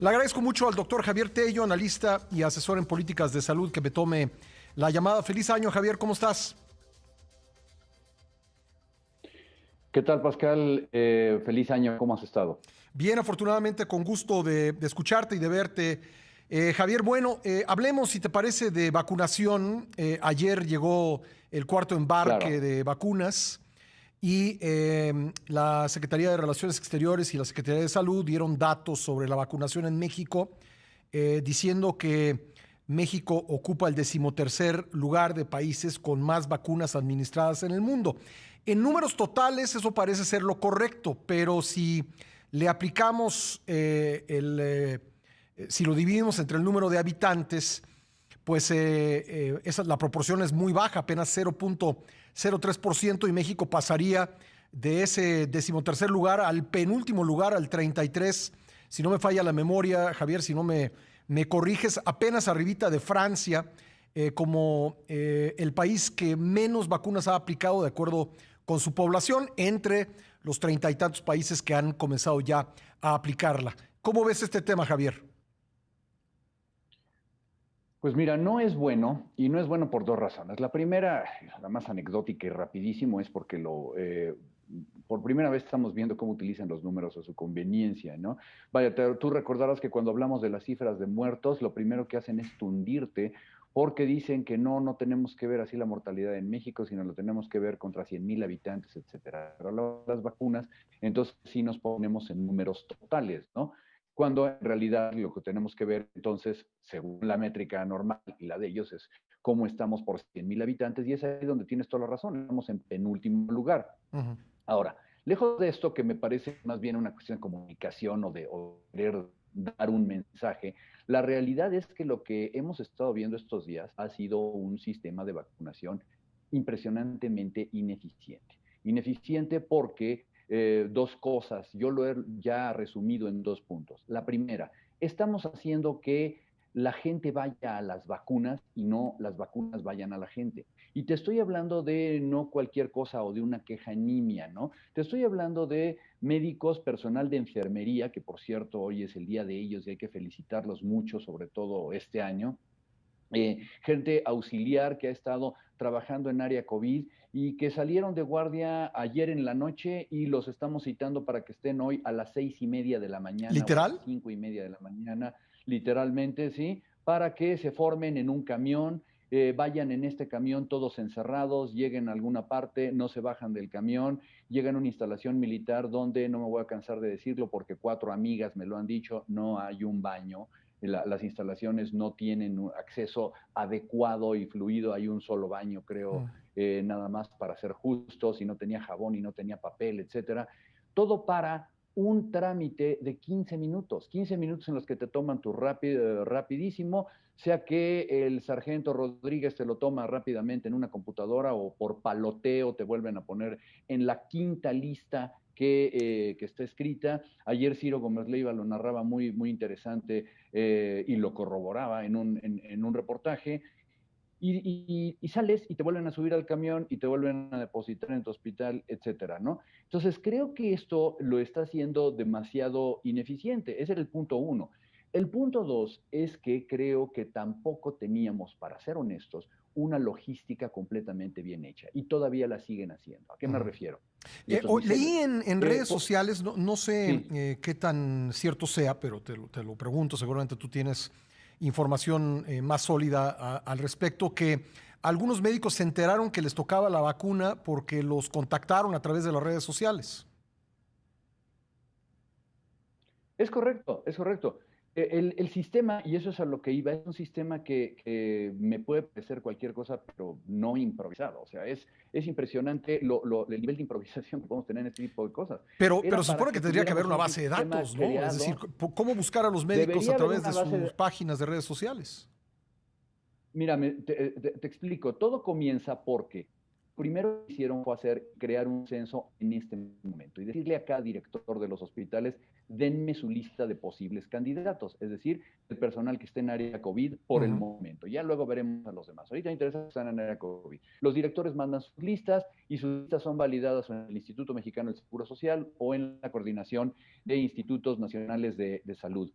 Le agradezco mucho al doctor Javier Tello, analista y asesor en políticas de salud, que me tome la llamada. Feliz año, Javier, ¿cómo estás? ¿Qué tal, Pascal? Feliz año, ¿cómo has estado? Bien, afortunadamente, con gusto de escucharte y de verte. Javier, bueno, hablemos, si te parece, de vacunación. Ayer llegó el cuarto embarque Claro. de vacunas y la Secretaría de Relaciones Exteriores y la Secretaría de Salud dieron datos sobre la vacunación en México, diciendo que México ocupa el 13º lugar de países con más vacunas administradas en el mundo. En números totales eso parece ser lo correcto, pero si le aplicamos si lo dividimos entre el número de habitantes, pues la proporción es muy baja, apenas 0,03%, y México pasaría de ese 13º lugar al penúltimo lugar, al 33, si no me falla la memoria, Javier, si no me corriges, apenas arribita de Francia, como el país que menos vacunas ha aplicado de acuerdo con su población, entre los 30 y tantos países que han comenzado ya a aplicarla. ¿Cómo ves este tema, Javier? Pues mira, no es bueno y no es bueno por dos razones. La primera, la más anecdótica y rapidísimo, es porque por primera vez estamos viendo cómo utilizan los números a su conveniencia, ¿no? Vaya, tú recordarás que cuando hablamos de las cifras de muertos, lo primero que hacen es tundirte porque dicen que no tenemos que ver así la mortalidad en México, sino lo tenemos que ver contra 100,000 habitantes, etcétera. Pero las vacunas, entonces sí nos ponemos en números totales, ¿no? Cuando en realidad lo que tenemos que ver entonces, según la métrica normal y la de ellos, es cómo estamos por 100,000 habitantes, y es ahí donde tienes toda la razón, estamos en penúltimo lugar. Ujú. Ahora, lejos de esto, que me parece más bien una cuestión de comunicación o querer dar un mensaje, la realidad es que lo que hemos estado viendo estos días ha sido un sistema de vacunación impresionantemente ineficiente. Ineficiente porque dos cosas, yo lo he ya resumido en dos puntos. La primera, estamos haciendo que la gente vaya a las vacunas y no las vacunas vayan a la gente. Y te estoy hablando de no cualquier cosa o de una queja nimia, ¿no? Te estoy hablando de médicos, personal de enfermería, que por cierto hoy es el día de ellos y hay que felicitarlos mucho, sobre todo este año. Gente auxiliar que ha estado trabajando en área COVID y que salieron de guardia ayer en la noche y los estamos citando para que estén hoy a las 6:30 de la mañana o a las ¿Literal? 5:30 de la mañana, literalmente, ¿sí? Para que se formen en un camión, vayan en este camión todos encerrados, lleguen a alguna parte, no se bajan del camión, llegan a una instalación militar donde, no me voy a cansar de decirlo porque 4 amigas me lo han dicho, no hay un baño. Las instalaciones no tienen un acceso adecuado y fluido, hay un solo baño, creo, Mm. nada más para ser justos, y no tenía jabón y no tenía papel, etcétera. Todo para un trámite de 15 minutos en los que te toman tu rapidísimo, sea que el sargento Rodríguez te lo toma rápidamente en una computadora o por paloteo te vuelven a poner en la quinta lista que está escrita. Ayer Ciro Gómez Leiva lo narraba muy interesante, y lo corroboraba en un reportaje, y sales y te vuelven a subir al camión y te vuelven a depositar en tu hospital, etcétera, ¿no? Entonces creo que esto lo está haciendo demasiado ineficiente. Ese era el punto uno. El punto dos es que creo que tampoco teníamos, para ser honestos, una logística completamente bien hecha, y todavía la siguen haciendo. ¿A qué me Ujú. refiero? Y esto es muy serio. Leí en redes sociales, no sé Sí, qué tan cierto sea, pero te lo pregunto, seguramente tú tienes información más sólida al respecto, que algunos médicos se enteraron que les tocaba la vacuna porque los contactaron a través de las redes sociales. es correcto, es correcto. El sistema, y eso es a lo que iba, es un sistema que me puede parecer cualquier cosa, pero no improvisado. O sea, es impresionante el nivel de improvisación que podemos tener en este tipo de cosas. Pero Era se para supone que que tendría que haber tuviéramos una un base de sistema datos, ¿no? Es decir, creado. ¿cómo buscar a los médicos a Debería haber través de una base sus de, páginas de redes sociales? Mira, te explico. Todo comienza porque primero que hicieron fue crear un censo en este momento y decirle a cada director de los hospitales: denme su lista de posibles candidatos, es decir, el personal que esté en área COVID por el Ujú. momento. Ya luego veremos a los demás. Ahorita me interesa que están en área COVID. Los directores mandan sus listas y sus listas son validadas en el Instituto Mexicano del Seguro Social o en la Coordinación de Institutos Nacionales de Salud.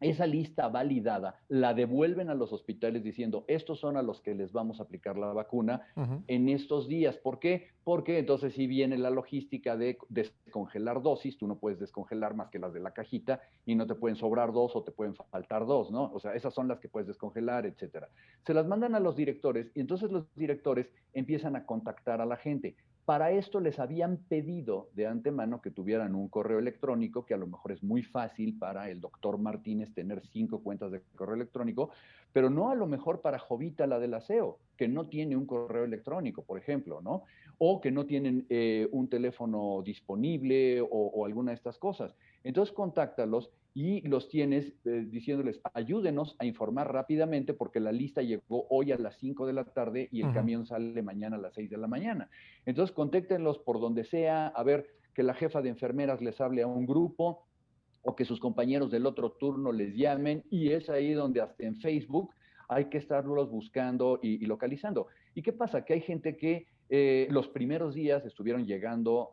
esa lista validada la devuelven a los hospitales diciendo, estos son a los que les vamos a aplicar la vacuna Ujú. en estos días. ¿Por qué? Porque entonces sí viene la logística de descongelar dosis, tú no puedes descongelar más que las de la cajita y no te pueden sobrar dos o te pueden faltar dos, ¿no? O sea, esas son las que puedes descongelar, etcétera. Se las mandan a los directores y entonces los directores empiezan a contactar a la gente. Para esto les habían pedido de antemano que tuvieran un correo electrónico, que a lo mejor es muy fácil para el doctor Martínez tener 5 cuentas de correo electrónico, pero no a lo mejor para Jovita, la del aseo, que no tiene un correo electrónico, por ejemplo, ¿no? O que no tienen un teléfono disponible o alguna de estas cosas. Entonces, contáctalos y los tienes diciéndoles, ayúdenos a informar rápidamente porque la lista llegó hoy a las 5 de la tarde y el Ujú. camión sale mañana a las 6 de la mañana. Entonces, contéctenlos por donde sea, a ver que la jefa de enfermeras les hable a un grupo o que sus compañeros del otro turno les llamen, y es ahí donde hasta en Facebook hay que estarlos buscando y localizando. ¿Y qué pasa? Que hay gente que los primeros días estuvieron llegando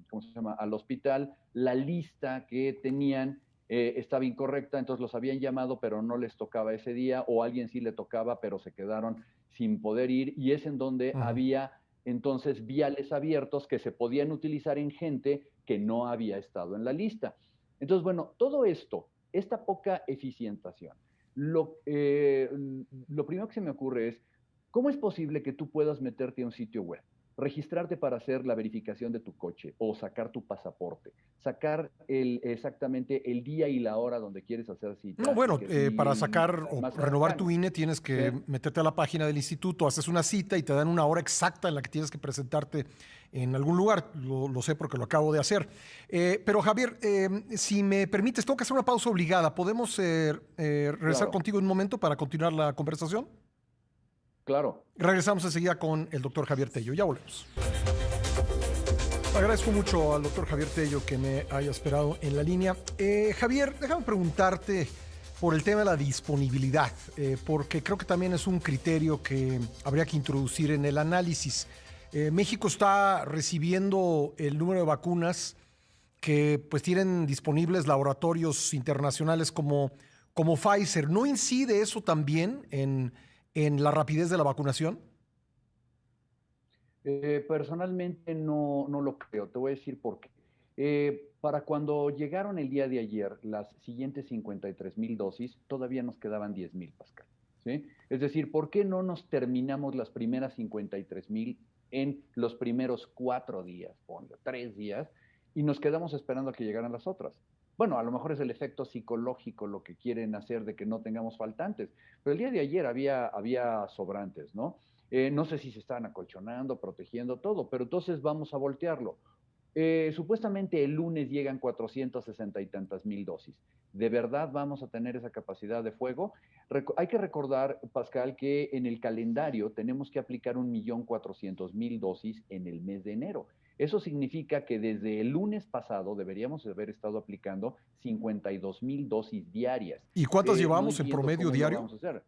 ¿cómo se llama? Al hospital, la lista que tenían estaba incorrecta, entonces los habían llamado, pero no les tocaba ese día, o alguien sí le tocaba, pero se quedaron sin poder ir, y es en donde Ujú. había entonces viales abiertos que se podían utilizar en gente que no había estado en la lista. Entonces, bueno, todo esto, esta poca eficientación, lo primero que se me ocurre es, ¿cómo es posible que tú puedas meterte a un sitio web, registrarte para hacer la verificación de tu coche o sacar tu pasaporte, sacar exactamente el día y la hora donde quieres hacer No, cita bueno, para y sacar o más renovar tu cercano? INE tienes ¿Sí? que meterte a la página del instituto, haces una cita y te dan una hora exacta en la que tienes que presentarte en algún lugar. Lo sé porque lo acabo de hacer. Pero Javier, si me permites, tengo que hacer una pausa obligada. ¿Podemos regresar Claro, contigo en un momento para continuar la conversación? claro. Regresamos enseguida con el doctor Javier Tello. Ya volvemos. Agradezco mucho al doctor Javier Tello que me haya esperado en la línea. Javier, déjame preguntarte por el tema de la disponibilidad, porque creo que también es un criterio que habría que introducir en el análisis. México está recibiendo el número de vacunas que pues tienen disponibles laboratorios internacionales como Pfizer. ¿No incide eso también en la rapidez de la vacunación? Personalmente no lo creo, te voy a decir por qué. Para cuando llegaron el día de ayer las siguientes 53,000 dosis, todavía nos quedaban 10,000, Pascal. ¿Sí? Es decir, ¿por qué no nos terminamos las primeras 53,000 en los primeros 4 días, ponle, 3 días, y nos quedamos esperando a que llegaran las otras? Bueno, a lo mejor es el efecto psicológico lo que quieren hacer de que no tengamos faltantes, pero el día de ayer había sobrantes, ¿no? No sé si se estaban acolchonando, protegiendo todo, pero entonces vamos a voltearlo. Supuestamente el lunes llegan 460 y tantas mil dosis. ¿De verdad vamos a tener esa capacidad de fuego? Hay que recordar, Pascal, que en el calendario tenemos que aplicar 1,400,000 dosis en el mes de enero. Eso significa que desde el lunes pasado deberíamos haber estado aplicando 52,000 dosis diarias. ¿Y cuántas No llevamos en entiendo promedio cómo lo diario? vamos a hacer.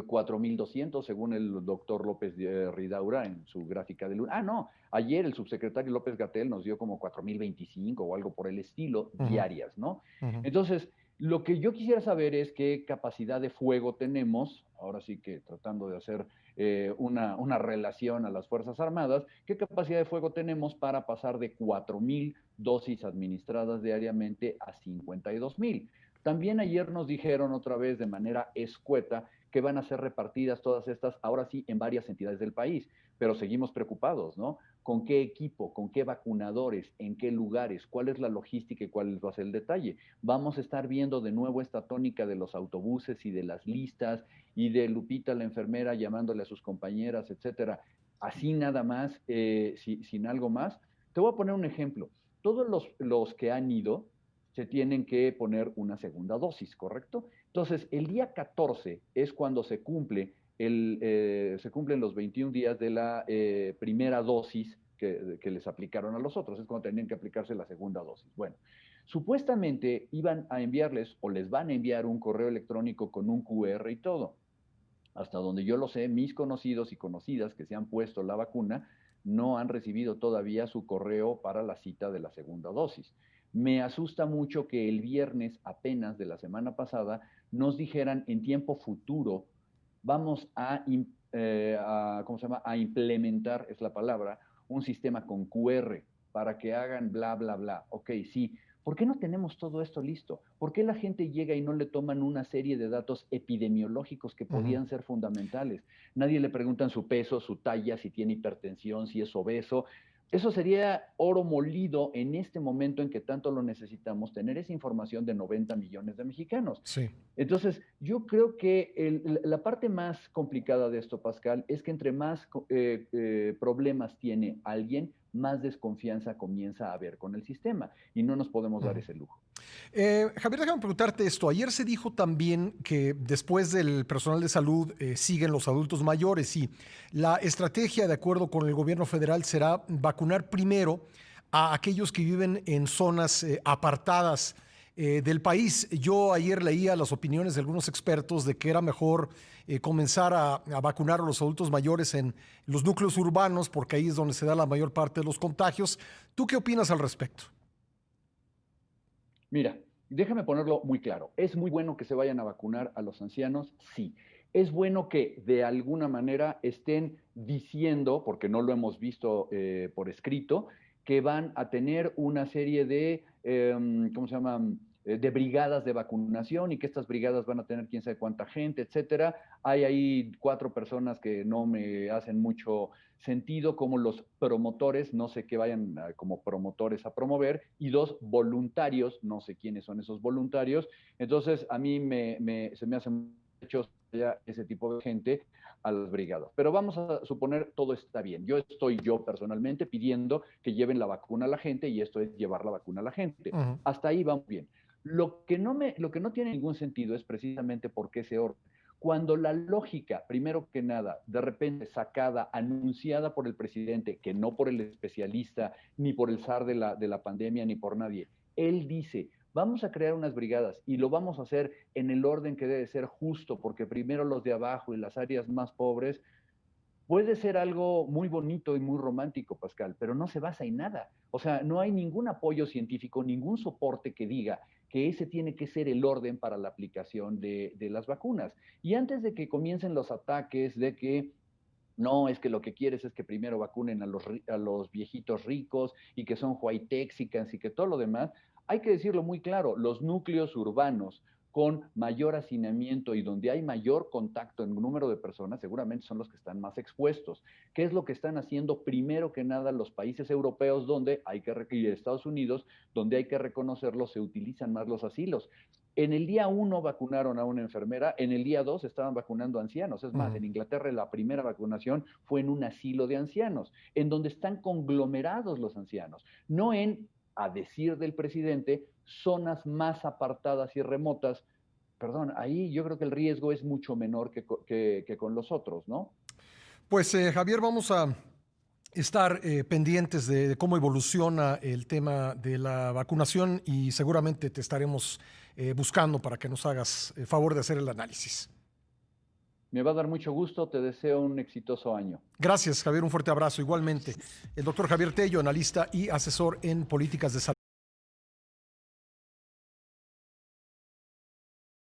4,200 según el doctor López Ridaura en su gráfica de lunes. Ah, no, ayer el subsecretario López Gatel nos dio como 4,025 o algo por el estilo Ujú, diarias, ¿no? ujú. Entonces, lo que yo quisiera saber es qué capacidad de fuego tenemos, ahora sí que tratando de hacer una relación a las Fuerzas Armadas, qué capacidad de fuego tenemos para pasar de 4,000 dosis administradas diariamente a 52,000. También ayer nos dijeron otra vez de manera escueta que van a ser repartidas todas estas, ahora sí, en varias entidades del país, pero seguimos preocupados, ¿no? ¿Con qué equipo, con qué vacunadores, en qué lugares, cuál es la logística y cuál va a ser el detalle? Vamos a estar viendo de nuevo esta tónica de los autobuses y de las listas y de Lupita, la enfermera, llamándole a sus compañeras, etcétera, así nada más, sin algo más. Te voy a poner un ejemplo. Todos los que han ido se tienen que poner una segunda dosis, ¿correcto? Entonces, el día 14 es cuando se cumplen los 21 días de la primera dosis que les aplicaron a los otros, es cuando tenían que aplicarse la segunda dosis. Bueno, supuestamente iban a enviarles o les van a enviar un correo electrónico con un QR y todo. Hasta donde yo lo sé, mis conocidos y conocidas que se han puesto la vacuna no han recibido todavía su correo para la cita de la segunda dosis. Me asusta mucho que el viernes apenas de la semana pasada nos dijeran en tiempo futuro vamos ¿cómo se llama? A implementar, es la palabra, un sistema con QR para que hagan bla, bla, bla. Ok, sí. ¿Por qué no tenemos todo esto listo? ¿Por qué la gente llega y no le toman una serie de datos epidemiológicos que Ujú. podían ser fundamentales? Nadie le preguntan su peso, su talla, si tiene hipertensión, si es obeso. Eso sería oro molido en este momento en que tanto lo necesitamos, tener esa información de 90 millones de mexicanos. Sí. Entonces, yo creo que la parte más complicada de esto, Pascal, es que entre más problemas tiene alguien, más desconfianza comienza a haber con el sistema y no nos podemos dar Ujú. ese lujo. Javier, déjame preguntarte esto. Ayer se dijo también que después del personal de salud siguen los adultos mayores y la estrategia, de acuerdo con el gobierno federal, será vacunar primero a aquellos que viven en zonas apartadas del país. Yo ayer leía las opiniones de algunos expertos de que era mejor comenzar a vacunar a los adultos mayores en los núcleos urbanos porque ahí es donde se da la mayor parte de los contagios. ¿Tú qué opinas al respecto? Mira, déjame ponerlo muy claro. ¿Es muy bueno que se vayan a vacunar a los ancianos? Sí. Es bueno que de alguna manera estén diciendo, porque no lo hemos visto por escrito, que van a tener una serie de, ¿cómo se llama? De brigadas de vacunación y que estas brigadas van a tener quién sabe cuánta gente, etcétera. Hay ahí 4 personas que no me hacen mucho sentido, como los promotores, no sé qué vayan como promotores a promover, y 2 voluntarios, no sé quiénes son esos voluntarios. Entonces, a mí se me hace mucho ese tipo de gente a las brigadas. Pero vamos a suponer todo está bien. Yo personalmente pidiendo que lleven la vacuna a la gente y esto es llevar la vacuna a la gente. Ujú. Hasta ahí vamos bien. Lo que no tiene ningún sentido es precisamente por qué se orden. Cuando la lógica, primero que nada, de repente sacada, anunciada por el presidente, que no por el especialista, ni por el zar de la pandemia, ni por nadie, él dice, vamos a crear unas brigadas y lo vamos a hacer en el orden que debe ser justo, porque primero los de abajo y las áreas más pobres, puede ser algo muy bonito y muy romántico, Pascal, pero no se basa en nada. O sea, no hay ningún apoyo científico, ningún soporte que diga que ese tiene que ser el orden para la aplicación de las vacunas. Y antes de que comiencen los ataques de que no, es que lo que quieres es que primero vacunen a los viejitos ricos y que son whitexicans y que todo lo demás, hay que decirlo muy claro, los núcleos urbanos con mayor hacinamiento y donde hay mayor contacto en número de personas, seguramente son los que están más expuestos. ¿Qué es lo que están haciendo primero que nada los países europeos y Estados Unidos, donde hay que reconocerlo, se utilizan más los asilos? En el día 1 vacunaron a una enfermera, en el día 2 estaban vacunando a ancianos. Es más, Ujú. en Inglaterra la primera vacunación fue en un asilo de ancianos, en donde están conglomerados los ancianos, no en, a decir del presidente, zonas más apartadas y remotas. Perdón, ahí yo creo que el riesgo es mucho menor que con los otros, ¿no? Pues Javier, vamos a estar pendientes de cómo evoluciona el tema de la vacunación y seguramente te estaremos buscando para que nos hagas favor de hacer el análisis. Me va a dar mucho gusto, te deseo un exitoso año. Gracias, Javier, un fuerte abrazo. Igualmente, el doctor Javier Tello, analista y asesor en políticas de salud.